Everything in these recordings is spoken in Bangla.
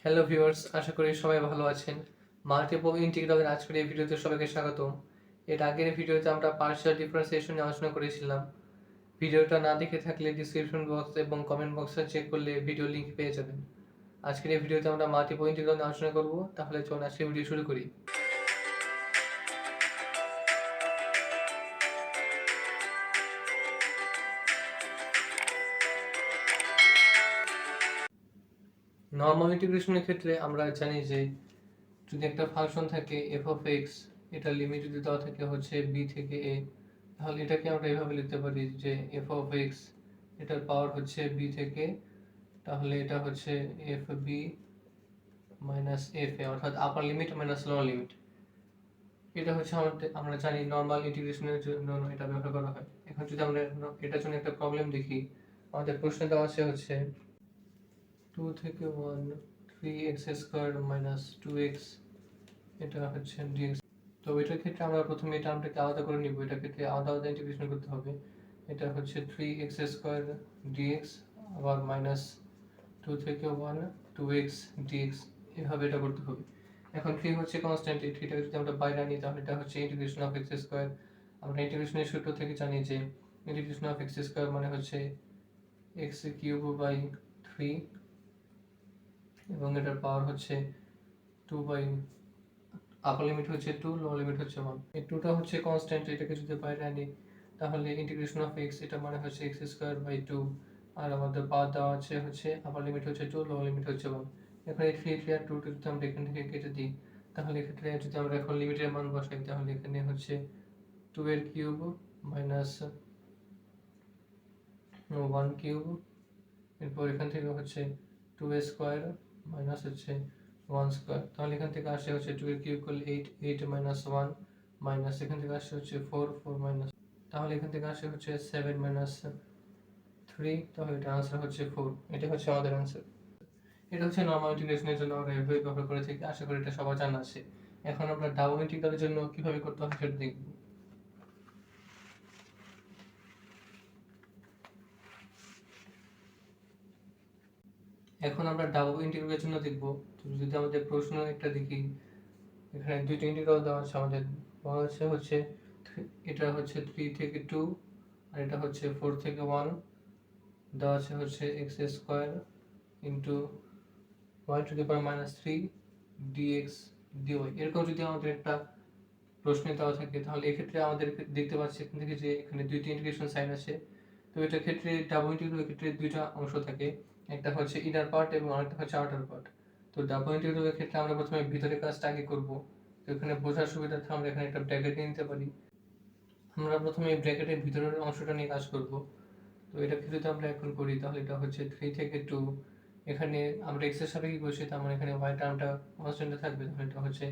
হ্যালো ভিউয়ার্স, আশা করি সবাই ভালো আছেন। মাল্টিপল ইন্টিগ্রালের আজকের এই ভিডিওতে সবাইকে স্বাগতম। এর আগের ভিডিওতে আমরা পার্শিয়াল ডিফারেন্সিয়েশন নিয়ে আলোচনা করেছিলাম। ভিডিওটা না দেখে থাকলে ডিসক্রিপশন বক্স এবং কমেন্ট বক্সে চেক করলে ভিডিও লিংক পেয়ে যাবেন। আজকের এই ভিডিওতে আমরা মাল্টিপল ইন্টিগ্রাল নিয়ে আলোচনা করব। তাহলে চলুন আজকে ভিডিও শুরু করি। নরমাল ইন্টিগ্রেশনের ক্ষেত্রে আমরা জানি যে যদি একটা ফাংশন থাকে এফ অফ এক্স, এটা লিমিট যদি দেওয়া থাকে হচ্ছে বি থেকে এ, তাহলে এটাকে আমরা এভাবে লিখতে পারি যে এফ অফ এক্স এটার পাওয়ার হচ্ছে বি থেকে, তাহলে এটা হচ্ছে F B minus F A, অর্থাৎ upper limit minus lower limit. এটা হচ্ছে আমরা জানি নর্মাল ইন্টিগ্রেশনের জন্য এটা ব্যবহার করা হয়। এখন যদি আমরা এটার জন্য একটা প্রবলেম দেখি, আমাদের প্রশ্নে দেওয়া আছে হচ্ছে 2 থেকে 1 3x² মাইনাস 2x, এটা হচ্ছে dx। তো এটার ক্ষেত্রে আমরা প্রথমে এই টার্মটাকে আলাদা করে নিব, এটার ক্ষেত্রে আলাদা আলাদা ইন্টিগ্রেশন করতে হবে। এটা হচ্ছে 3x² dx, আবার মাইনাস 2 থেকে 1 2x dx, এভাবে এটা করতে হবে। এখন 3 হচ্ছে কনস্ট্যান্ট, এই 3টাকে যদি আমরা বাইরে আনি তাহলে এটা হচ্ছে ইন্টিগ্রেশন অফ x²। আমরা ইন্টিগ্রেশনের সূত্র থেকে জানি যে ইন্টিগ্রেশন অফ x² মানে হচ্ছে x³/3, এবং এটার পাওয়ার হচ্ছে 2 আপার লিমিট হচ্ছে 2, লোয়ার লিমিট হচ্ছে 1। এই 2টা হচ্ছে কনস্ট্যান্ট, এটাকে যদি বাইরে আনি তাহলে ইন্টিগ্রেশন অফ x, এটা মানে হচ্ছে x²/2, আর আমাদের পাওয়ার দেওয়া আছে হচ্ছে আপার লিমিট হচ্ছে 2, লোয়ার লিমিট হচ্ছে 1। এখন এই 3 আর 2 যদি আমরা এখান থেকে কেটে দিই তাহলে এক্ষেত্রে যদি আমরা এখন লিমিটের মান বসাই তাহলে এখানে হচ্ছে 2 এর কিউব মাইনাস 1 কিউব, এরপর এখান থেকে হচ্ছে 2 স্কোয়ার মাইনাস হচ্ছে 1 স্কোয়ার, তাহলে এখান থেকে আসে হচ্ছে 2 এর কিউব করলে 8, 8 মাইনাস 1 মাইনাস এখান থেকে আসে হচ্ছে 4, 4 মাইনাস, তাহলে এখান থেকে আসে হচ্ছে 7 মাইনাস 3, তাহলে এটা আনসার হচ্ছে 4। এটা হচ্ছে আমাদের আনসার। এটা হচ্ছে নরমাল ইন্টিগ্রেশনের জন্য আমরা এভাবে ব্যবহার করে থাকি, আশা করি এটা সবার জানা আছে। এখন আমরা ডাবল ইন্টিগ্রালের জন্য কিভাবে করতে হয় সেটা দেখব। এখন আমরা ডাবল ইন্টিগ্রালের জন্য দেখব। তো যদি আমাদের প্রশ্ন একটা দেখি, এখানে দুইটা ইন্টিগ্রাল দেওয়া আছে আমাদের, বলা হচ্ছে এটা হচ্ছে 3 থেকে 2 আর এটা হচ্ছে 4 থেকে 1, দেওয়া আছে হচ্ছে x² into y⁻³ dx dy। এরকম যদি আমাদের একটা প্রশ্নে দেওয়া থাকে তাহলে এক্ষেত্রে আমাদের দেখতে পাচ্ছি এখান থেকে যে এখানে দুইটা ইন্টিগ্রেশন সাইন আছে। তো এটার ক্ষেত্রে ডাবল ইন্টিগ্রালের ক্ষেত্রে দুইটা অংশ থাকে, একটা হচ্ছে ইনার পার্ট এবং আরেকটা হচ্ছে আউটার পার্ট। তো ডাবল ইন্টিগ্রালের ক্ষেত্রে আমরা প্রথমে ভিতরের কাজটা আগে করব। তো এখানে বোঝার সুবিধার্থে আমরা এখানে একটা ব্র্যাকেট নিতে পারি। আমরা প্রথমে এই ব্র্যাকেটের ভিতরের অংশটা নিয়ে কাজ করব। তো এটাকে যদি আমরা এখন করি তাহলে এটা হচ্ছে 3 থেকে 2, এখানে আমরা x এর সাপেক্ষে বসি, তার মানে এখানে y টার্মটা কনস্ট্যান্টে থাকবে, তাহলে এটা হচ্ছে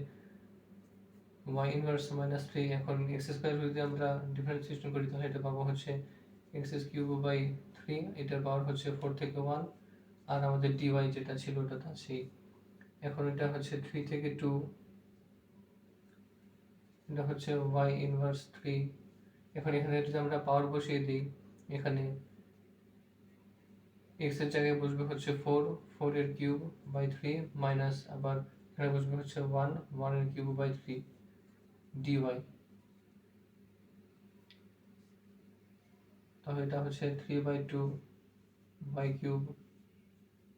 y ইনভার্স মাইনাস 3। এখন x² যদি আমরা ডিফারেন্সিয়েশন করি তাহলে এটা পাবো হচ্ছে x³/3, এটার পাওয়ার হচ্ছে 4 থেকে 1, আর আমাদের dy যেটা ছিল ওটা তো আছেই। এখন এটা হচ্ছে 3 থেকে 2, এটা হচ্ছে y ইনভার্স 3। এখন এখানে যদি আমরা পাওয়ার বসিয়ে দিই, এখানে x এর জায়গায় বসবে হচ্ছে 4, 4 এর কিউব বাই 3 মাইনাস, আবার এখানে বসবে হচ্ছে 1, 1 এর কিউব বাই 3 dy। তাহলে এটা হচ্ছে 3/2 বাই কিউব,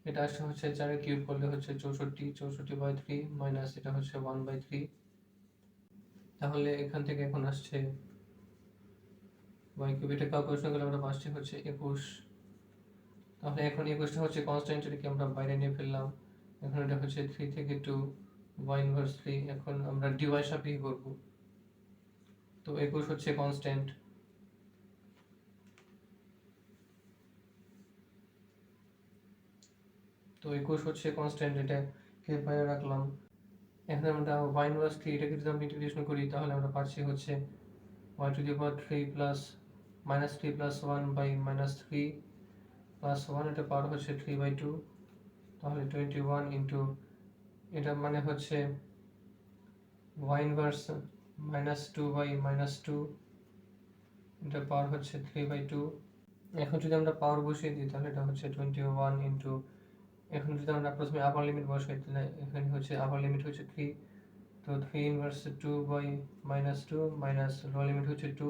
এটা আসছে হচ্ছে 4 এর কিউব করলে হচ্ছে 64, 64/3 মাইনাস এটা হচ্ছে 1/3। তাহলে এখান থেকে এখন আসছে বাই কিউব, এটা ক্যালকুলেশন করলে আমরা পাচ্ছি হচ্ছে 21। তাহলে এখন 21টা হচ্ছে কনস্ট্যান্ট, এটাকে আমরা বাইরে নিয়ে ফেললাম। এখন এটা হচ্ছে 3 থেকে 2 y ইনভার্স 3। এখন আমরা dy সাপেক্ষে করব। তো 21 হচ্ছে কনস্ট্যান্ট, তো 21 হচ্ছে কনস্ট্যান্ট, এটাকে বাইরে রাখলাম। এখন আমরা y ইনভার্স 3 এটাকে যদি আমরা ইন্টিগ্রেশন করি তাহলে আমরা পাচ্ছি হচ্ছে y³ plus minus 3 plus 1 by minus 3 plus 1, এটা পাওয়ার হচ্ছে 3/2, তাহলে 21 ইন্টু এটা মানে হচ্ছে y inverse minus 2 by minus 2, এটা পাওয়ার হচ্ছে 3/2। এখন যদি আমরা পাওয়ার বসিয়ে দিই তাহলে এটা হচ্ছে 21 ইন্টু এখন যদি আমরা প্রথমে আপার লিমিট বসাই তাহলে এখানে হচ্ছে আপার লিমিট হচ্ছে 3, তো 3 inverse 2 by -2 minus lower limit হচ্ছে 2,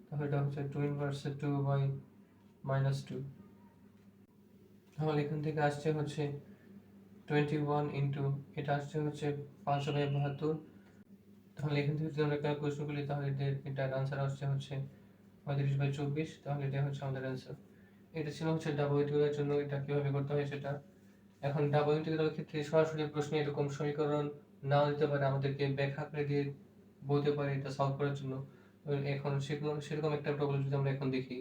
তাহলে এটা হচ্ছে 2 ইনভার্স 2 বাই -2। তাহলে এখান থেকে আসছে হচ্ছে 21 ইন্টু এটা আসছে হচ্ছে 572। তাহলে এখান থেকে যদি আমরা ক্যালকুলেশন করি তাহলে এটার আনসার আসছে হচ্ছে 35/24। তাহলে এটা হচ্ছে আমাদের অ্যান্সার। এটা ছিল হচ্ছে ডাবল ইন্টিগ্রালের জন্য এটা কিভাবে করতে হয় সেটা। এখন ডাবল ইন্টিগ্রালের ক্ষেত্রে সরাসরি প্রশ্নে এরকম সমীকরণ নাও দিতে পারে, আমাদেরকে ব্যাখ্যা করে দিয়ে বলতে পারে এটা সলভ করার জন্য। এখন সেরকম একটা প্রবলেম যদি আমরা এখন দেখি।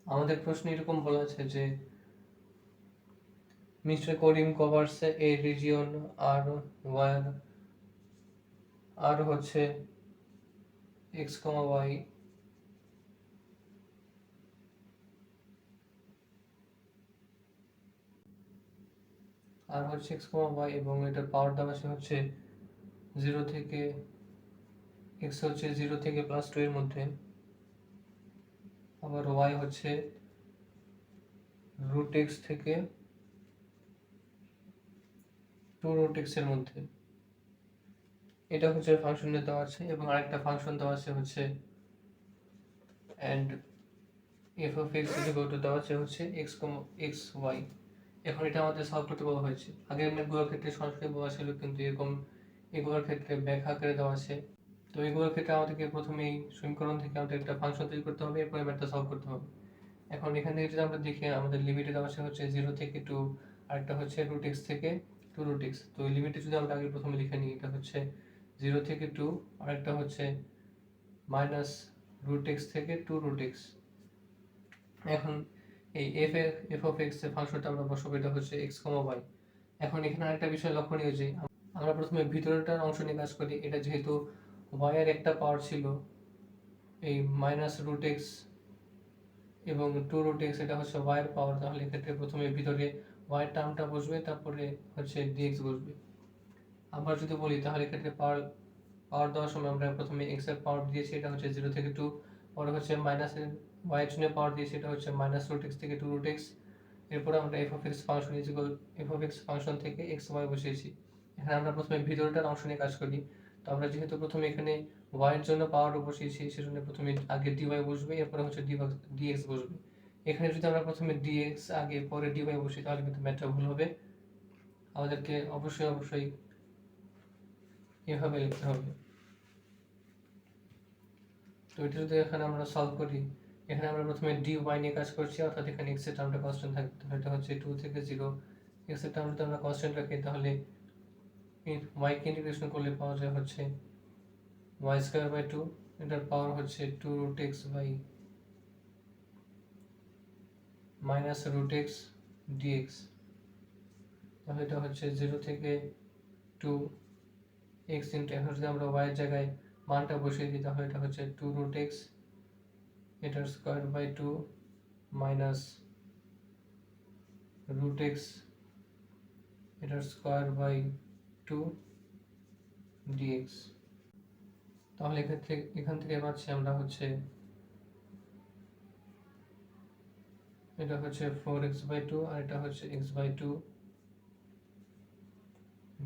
আমাদের প্রশ্নে এরকম বলা আছে যে Mr. Karim covers a region R where R হচ্ছে x, y আর হচ্ছে x, y এবং এটার পাওয়ার দেওয়া আছে হচ্ছে 0 থেকে x হচ্ছে 0 থেকে +2 এর মধ্যে, আবার y হচ্ছে √x থেকে 2√x এর মধ্যে। এটা হচ্ছে ফাংশনে দেওয়া আছে এবং আরেকটা ফাংশন দেওয়া আছে হচ্ছে and f of x দেওয়া আছে হচ্ছে x, y। এখন এটা আমাদের সলভ করতে বলা হয়েছে। আগের ম্যাথগুলোর ক্ষেত্রে সরাসরি বলা ছিল, কিন্তু এরকম এগুলোর ক্ষেত্রে ব্যাখ্যা করে দেওয়া আছে। তো এগুলোর ক্ষেত্রে আমাদেরকে প্রথমেই সমীকরণ থেকে আমাদের একটা ফাংশন তৈরি করতে হবে, এরপরে ম্যাথটা সলভ করতে হবে। এখন এখান থেকে যদি আমরা দেখি আমাদের লিমিটে দেওয়া আছে হচ্ছে 0 থেকে 2, আরেকটা হচ্ছে √x থেকে 2√x। তো এই লিমিটে যদি আমরা আগে প্রথমে লিখে নিই, এটা হচ্ছে 0 থেকে 2, আরেকটা হচ্ছে -√x থেকে 2√x। এখন এই f of x এর ফাংশনটা আমরা বসাবো, এটা হচ্ছে x, y। এখন এখানে আরেকটা বিষয় লক্ষণীয় যে আমরা প্রথমে ভিতরেরটার অংশ নিয়ে কাজ করি। এটা যেহেতু y এর একটা পাওয়ার ছিল এই -√x এবং 2√x, এটা হচ্ছে y এর পাওয়ার, তাহলে এক্ষেত্রে প্রথমে ভিতরে y এর টার্মটা বসবে, তারপরে হচ্ছে dx বসবে। আবার যদি বলি তাহলে এক্ষেত্রে পাওয়ার দেওয়ার সময় আমরা প্রথমে x এর পাওয়ার দিয়েছি, এটা হচ্ছে 0 থেকে 2, পরে হচ্ছে মাইনাস y এর জন্য পাওয়ার দিয়েছি, এটা হচ্ছে -√x থেকে 2√x। এরপর আমরা f of x function f of x function থেকে x, y বসিয়েছি। এখানে আমরা প্রথমে ভিতরটার অংশ নিয়ে কাজ করি। তো আমরা যেহেতু প্রথমে এখানে y এর জন্য পাওয়ার বসিয়েছি, সেজন্য প্রথমে আগে dy বসবে, এরপরে হচ্ছে dx বসবে। এখানে যদি আমরা প্রথমে dx আগে পরে dy বসি তাহলে কিন্তু ম্যাথটা ভুল হবে। আমাদেরকে অবশ্যই এভাবে লিখতে হবে। তো এটা যদি এখানে আমরা সলভ করি, এখানে আমরা প্রথমে dy নিয়ে কাজ করছি, অর্থাৎ এখানে x এর টার্মটা কনস্ট্যান্ট থাকবে। তাহলে এটা হচ্ছে 2 থেকে 0, x এর টার্মটা আমরা কনস্ট্যান্ট রাখি, তাহলে y কে ইন্টিগ্রেশন করলে পাওয়া যায় হচ্ছে y²/2, এটার পাওয়ার হচ্ছে 2√x বাই -√x dx। তাহলে এটা হচ্ছে 0 থেকে 2 x ইন্টু, এখন যদি আমরা y এর জায়গায় মানটা বসিয়ে দিই তাহলে এটা হচ্ছে 2√x এটার স্কয়ার/2 -√x এটার স্কয়ার/2 dx। তাহলে এখান থেকে পাচ্ছি আমরা হচ্ছে এটা হচ্ছে 4x/2 আর এটা হচ্ছে x/2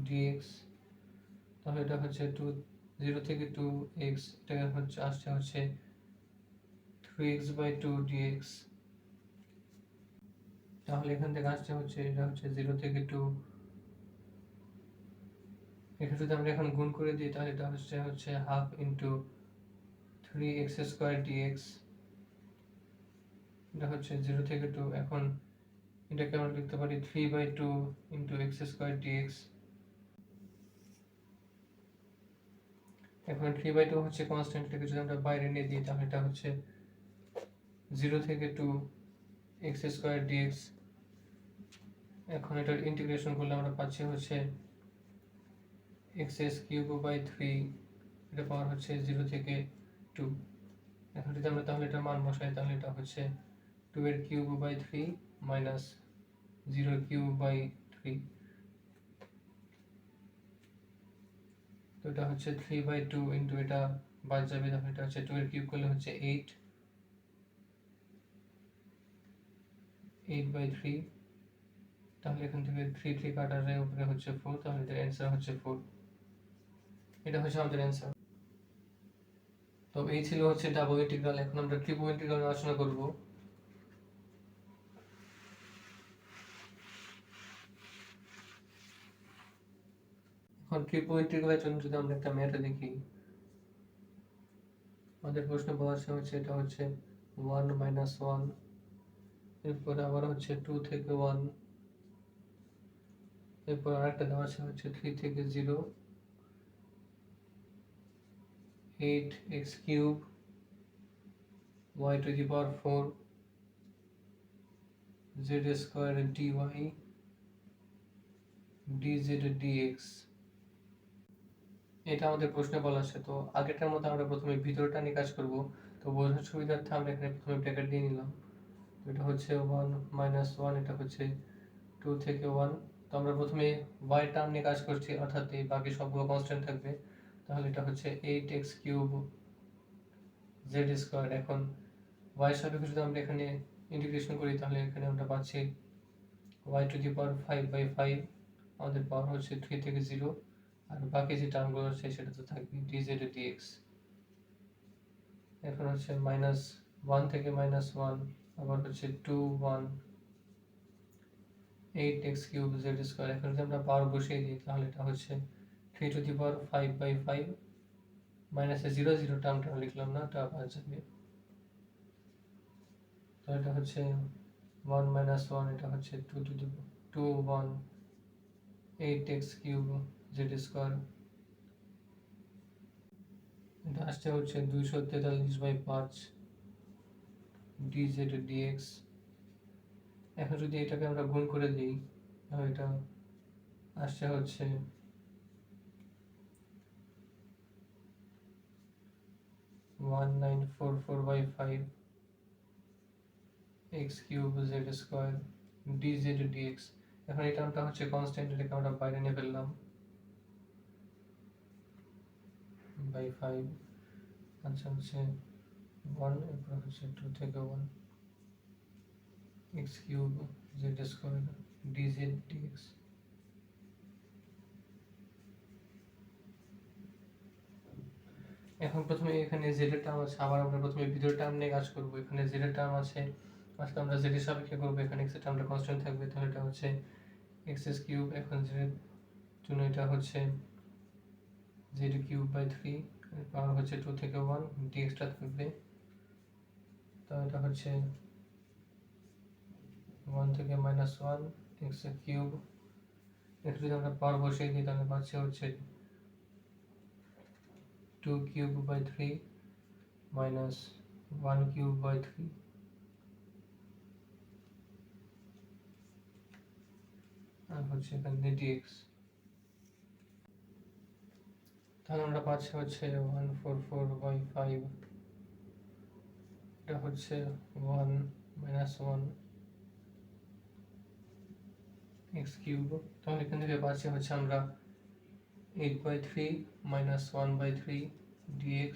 dx। তাহলে এটা হচ্ছে 0 থেকে 2x, এটা হচ্ছে আসছে হচ্ছে 3x/2 dx। তাহলে এখান থেকে আসছে হচ্ছে এটা হচ্ছে 0 থেকে 2, এখানে যদি আমরা এখন গুণ করে দিই তাহলে এটা হচ্ছে হাফ ইন্টু 3x² dx। এটা হচ্ছে 0 থেকে 2। এখন এটাকে আমরা লিখতে পারি 3/2 ইন্টু x² dx। এখন 3/2 হচ্ছে কনস্ট্যান্ট, এটাকে যদি আমরা বাইরে নিয়ে দিই তাহলে এটা হচ্ছে 0 থেকে 2 x² dx। এখন এটার ইন্টিগ্রেশন করলে আমরা পাচ্ছি হচ্ছে x³/3, এটা পাওয়ার হচ্ছে 0 থেকে 2। এখন যদি আমরা তাহলে এটার মান বসাই তাহলে এটা হচ্ছে 2^³/3 মাইনাস 0^³/3। তো এটা হচ্ছে 3/2 ইন্টু এটা বাদ যাবে, তাহলে এটা হচ্ছে 2 এর কিউব করলে হচ্ছে 8/3, তাহলে এখান থেকে 3 কাটার উপরে হচ্ছে 4, তাহলে এটার অ্যান্সার হচ্ছে 4। এটা হচ্ছে আমাদের অ্যান্সার। তো এই ছিল হচ্ছে ডাবল ইন্টিগ্রাল। এখন আমরা ট্রিপল ইন্টিগ্রাল আলোচনা করব। এখন ট্রিপল ইন্টিগ্রালের জন্য যদি আমরা একটা ম্যাথ দেখি, আমাদের প্রশ্ন বলা হচ্ছে এটা হচ্ছে 1 - 1, এরপর আবার হচ্ছে 2 থেকে 1, এরপর আরেকটা দেওয়া আছে হচ্ছে 3 থেকে 0, 8x³ y⁴ z² dy dz dx। এটা আমাদের প্রশ্নে বলা আছে। তো আগেরটার মতো আমরা প্রথমে ভিতরটা নিয়ে কাজ করব। তো বোঝার সুবিধার্থে আমরা এখানে প্রথমে ব্র্যাকেট দিয়ে নিলাম। তো এটা হচ্ছে 1 - 1, এটা হচ্ছে 2 থেকে 1। তো আমরা প্রথমে y টার্ম নিয়ে কাজ করছি, অর্থাৎ এই বাকি সবগুলো কনস্ট্যান্ট থাকবে। তাহলে এটা হচ্ছে 8x³ z²। এখন y সাপেক্ষে যদি আমরা এখানে ইন্টিগ্রেশন করি, তাহলে এখানে আমরা পাচ্ছি y⁵/5, আমাদের পাওয়ার হচ্ছে 3 থেকে 0, আর বাকি যে টার্মগুলো আছে সেটা তো থাকবে dz dx। এখন হচ্ছে -1 থেকে -1, আবার হচ্ছে 2 1, 8x³ z²। এখন যদি আমরা পাওয়ার বসিয়ে দিই, তাহলে এটা হচ্ছে 3⁵/5, মাইনাসে 0 0 টার্মটা লিখলাম না, এটা আবার যাবে। তো এটা হচ্ছে 1 - 1, এটা হচ্ছে 2 1, 8x³ z²। এটা আসছে হচ্ছে 243/5 dz dx। এখন যদি এটাকে আমরা গুণ করে দিই, তাহলে এটা আসছে হচ্ছে 1944/5 x³ z² dz dx। এখন এই টার্মটা হচ্ছে কনস্ট্যান্ট, এটাকে আমরা বাইরে নিয়ে ফেললাম বাই 5। আচ্ছা হচ্ছে 1, এরপর হচ্ছে 2 থেকে 1, x³ z² dz dx। এখন প্রথমে এখানে z এর টার্ম আছে, আবার আমরা প্রথমে ভিতরের টার্ম নিয়ে কাজ করব। এখানে z এর টার্ম আছে, আজকে আমরা z এর সাপেক্ষে করব। এখানে x এর টার্মটা কনস্ট্যান্ট থাকবে, তাহলে এটা হচ্ছে x³। এখন z এর জন্য এটা হচ্ছে z³/3, পাওয়ার হচ্ছে 2 থেকে 1, dx-টা থাকবে। তো এটা হচ্ছে 1 থেকে -1 x³। এটা যদি আমরা পাওয়ার বসিয়ে দিই, তাহলে পাচ্ছি হচ্ছে 2³/3 মাইনাস 1³/3, আর হচ্ছে এখানে dx। তাহলে আমরা পাচ্ছি হচ্ছে 144/5, এটা হচ্ছে 1 - 1 x³। তাহলে এখান থেকে পাচ্ছি হচ্ছে আমরা 8/3 মাইনাস 1/3 dx।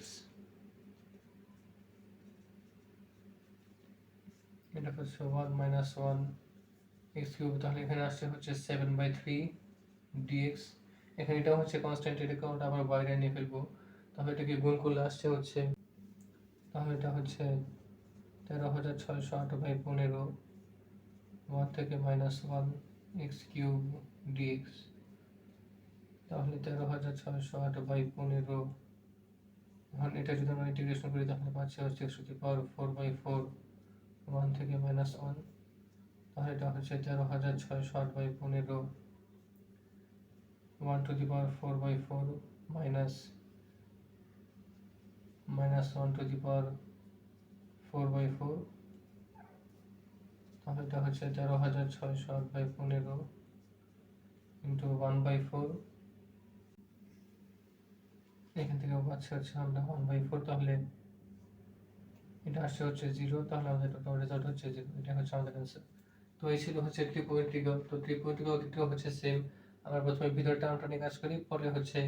এটা হচ্ছে 1 - 1 x³। তাহলে এখানে আসছে হচ্ছে 7/3 dx। এখানে এটা হচ্ছে কনস্ট্যান্ট, এটাকে আমরা আবার বাইরে নিয়ে ফেলবো। তাহলে এটাকে গুণ করলে আসছে হচ্ছে, তাহলে এটা হচ্ছে 13,608/15, 1 থেকে -1 x³ dx। তাহলে 13,608/15। এখন এটা যদি আমরা ইন্টিগ্রেশন করি, তাহলে পাচ্ছি হচ্ছে x⁴/4, 1 থেকে -1, তাহলে এটা হচ্ছে 13,608/15, 1⁴/4 মাইনাস 1⁴/4। তাহলে এটা হচ্ছে 13,608/15 ইন্টু 1/4। এখান থেকে পাচ্ছি হচ্ছে আমরা 1/4, তাহলে এটা আসছে হচ্ছে 0, তাহলে আমাদের টোটাল রেজাল্ট হচ্ছে 0। এটা হচ্ছে আমাদের অ্যান্সার। তো এই ছিল হচ্ছে ট্রিপল ইন্টিগ্রাল। তো ট্রিপল ইন্টিগ্রাল হচ্ছে সেম, আমরা প্রথমে ভিতর টার্মটা নিয়ে কাজ করি, পরে হচ্ছে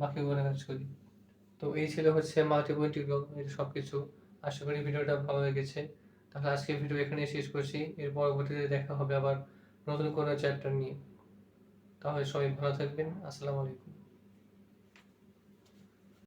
বাকিগুলো কাজ করি। তো এই ছিল হচ্ছে মাল্টিপল ইন্টিগ্রাল এর সবকিছু। আশা করি ভিডিওটা ভালো লেগেছে। তাহলে আজকের ভিডিও এখানেই শেষ করছি। এর পরবর্তীতে দেখা হবে আবার নতুন কোনো চ্যাপ্টার নিয়ে। তাহলে সবাই ভালো থাকবেন। আসসালামু আলাইকুম।